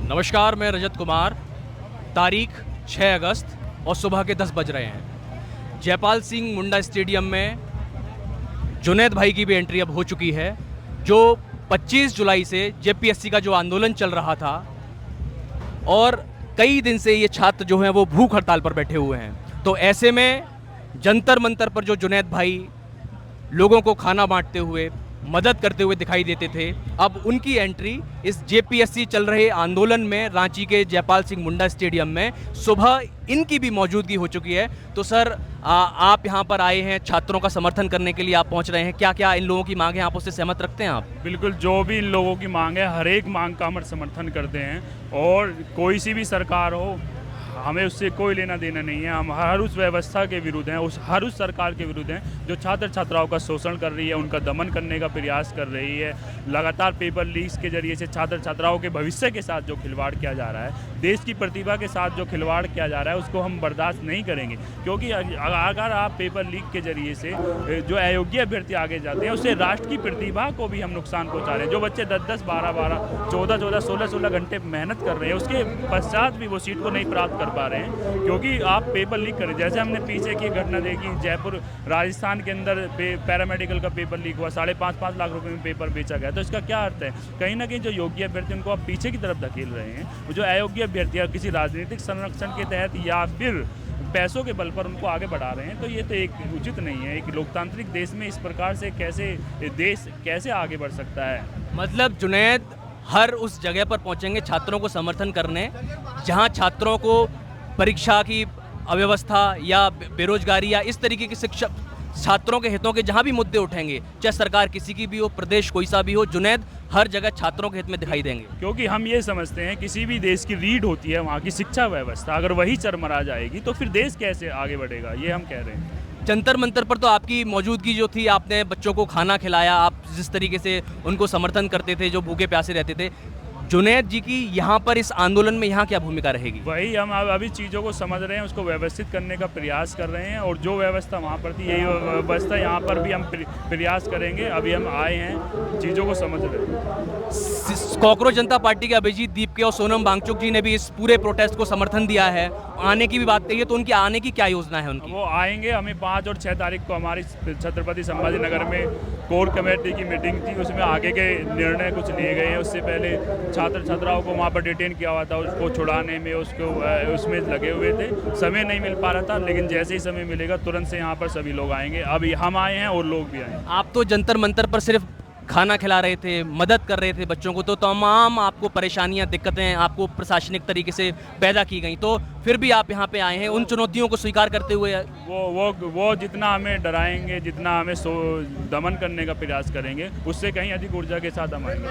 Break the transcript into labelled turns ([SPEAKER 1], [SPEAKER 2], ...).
[SPEAKER 1] नमस्कार, मैं रजत कुमार। तारीख 6 अगस्त और सुबह के 10 बज रहे हैं। जयपाल सिंह मुंडा स्टेडियम में जुनैद भाई की भी एंट्री अब हो चुकी है। जो 25 जुलाई से जेपीएससी का जो आंदोलन चल रहा था और कई दिन से ये छात्र जो हैं वो भूख हड़ताल पर बैठे हुए हैं, तो ऐसे में जंतर मंतर पर जो जुनैद भाई लोगों को खाना बांटते हुए, मदद करते हुए दिखाई देते थे, अब उनकी एंट्री इस जेपीएससी चल रहे आंदोलन में रांची के जयपाल सिंह मुंडा स्टेडियम में सुबह इनकी भी मौजूदगी हो चुकी है। तो सर, आप यहाँ पर आए हैं, छात्रों का समर्थन करने के लिए आप पहुँच रहे हैं। क्या क्या इन लोगों की मांग है, आप उससे सहमत रखते हैं? आप
[SPEAKER 2] बिल्कुल, जो भी इन लोगों की मांग है, हर एक मांग का हम समर्थन करते हैं। और कोई सी भी सरकार हो, हमें उससे कोई लेना देना नहीं है। हम हर उस व्यवस्था के विरुद्ध हैं, हर उस सरकार के विरुद्ध हैं जो छात्र छात्राओं का शोषण कर रही है, उनका दमन करने का प्रयास कर रही है। लगातार पेपर लीक्स के जरिए से छात्र छात्राओं के भविष्य के साथ जो खिलवाड़ किया जा रहा है, देश की प्रतिभा के साथ जो खिलवाड़ किया जा रहा है, उसको हम बर्दाश्त नहीं करेंगे। क्योंकि अगर आप पेपर लीक के जरिए से जो अयोग्य अभ्यर्थी आगे जाते हैं, उससे राष्ट्र की प्रतिभा को भी हम नुकसान पहुँचा रहे हैं। जो बच्चे 10-10, 12-12, 14-14, 16-16 घंटे मेहनत कर रहे हैं, उसके पश्चात भी वो सीट को नहीं प्राप्त कर पा रहे हैं क्योंकि आप पेपर लीक करें। जैसे हमने पीछे की घटना देखी, जयपुर राजस्थान के अंदर पैरामेडिकल का पेपर लीक हुआ, 5.5 लाख रुपए में पेपर बेचा गया। तो इसका क्या अर्थ है? कहीं ना कहीं जो योग्य अभ्यर्थी उनको आप पीछे की तरफ धकेल रहे हैं। जो अयोग्य अभ्यर्थी किसी राजनीतिक संरक्षण के तहत या फिर पैसों के बल पर उनको आगे बढ़ा रहे हैं, तो ये तो एक उचित नहीं है। एक लोकतांत्रिक देश में इस प्रकार से देश कैसे आगे बढ़ सकता है?
[SPEAKER 1] मतलब जुनैद हर उस जगह पर पहुंचेंगे छात्रों को समर्थन करने, जहां छात्रों को परीक्षा की अव्यवस्था या बेरोजगारी या इस तरीके की शिक्षा, छात्रों के हितों के जहां भी मुद्दे उठेंगे, चाहे सरकार किसी की भी हो, प्रदेश कोई सा भी हो, जुनैद हर जगह छात्रों के हित में दिखाई देंगे।
[SPEAKER 2] क्योंकि हम ये समझते हैं, किसी भी देश की रीढ़ होती है वहाँ की शिक्षा व्यवस्था, अगर वही चरमरा जाएगी तो फिर देश कैसे आगे बढ़ेगा, ये हम कह रहे हैं।
[SPEAKER 1] जंतर मंतर पर तो आपकी मौजूदगी जो थी, आपने बच्चों को खाना खिलाया, आप जिस तरीके से उनको समर्थन करते थे जो भूखे प्यासे रहते थे, जुनैद जी की यहाँ पर इस आंदोलन में यहाँ क्या भूमिका रहेगी?
[SPEAKER 2] वही हम अभी चीज़ों को समझ रहे हैं, उसको व्यवस्थित करने का प्रयास कर रहे हैं। और जो व्यवस्था वहाँ पर थी, यही व्यवस्था यहाँ पर भी हम प्रयास करेंगे। अभी हम आए हैं, चीज़ों को समझ रहे हैं।
[SPEAKER 1] कॉकरोच जनता पार्टी के अभिजीत दीपके और सोनम वांगचुक जी ने भी इस पूरे प्रोटेस्ट को समर्थन दिया है, आने की भी बात कही है, तो उनकी आने की क्या योजना है उनकी?
[SPEAKER 2] वो आएंगे। हमें 5 और 6 तारीख को हमारी छत्रपति संभाजी नगर में कोर कमेटी की मीटिंग थी, उसमें आगे के निर्णय कुछ लिए गए हैं। उससे पहले छात्र छात्राओं को वहाँ पर डिटेन किया हुआ था, उसको छुड़ाने में उसमें लगे हुए थे। समय नहीं मिल पा रहा था, लेकिन जैसे ही समय मिलेगा तुरंत से यहाँ पर सभी लोग आएंगे। अभी हम आए हैं और लोग भी आए।
[SPEAKER 1] आप तो जंतर मंतर पर सिर्फ खाना खिला रहे थे, मदद कर रहे थे बच्चों को, तो तमाम आपको परेशानियां, दिक्कतें आपको प्रशासनिक तरीके से पैदा की गई, तो फिर भी आप यहाँ पे आए हैं उन चुनौतियों को स्वीकार करते हुए।
[SPEAKER 2] वो जितना हमें डराएंगे, जितना हमें दमन करने का प्रयास करेंगे, उससे कहीं अधिक ऊर्जा के साथ हम आएंगे।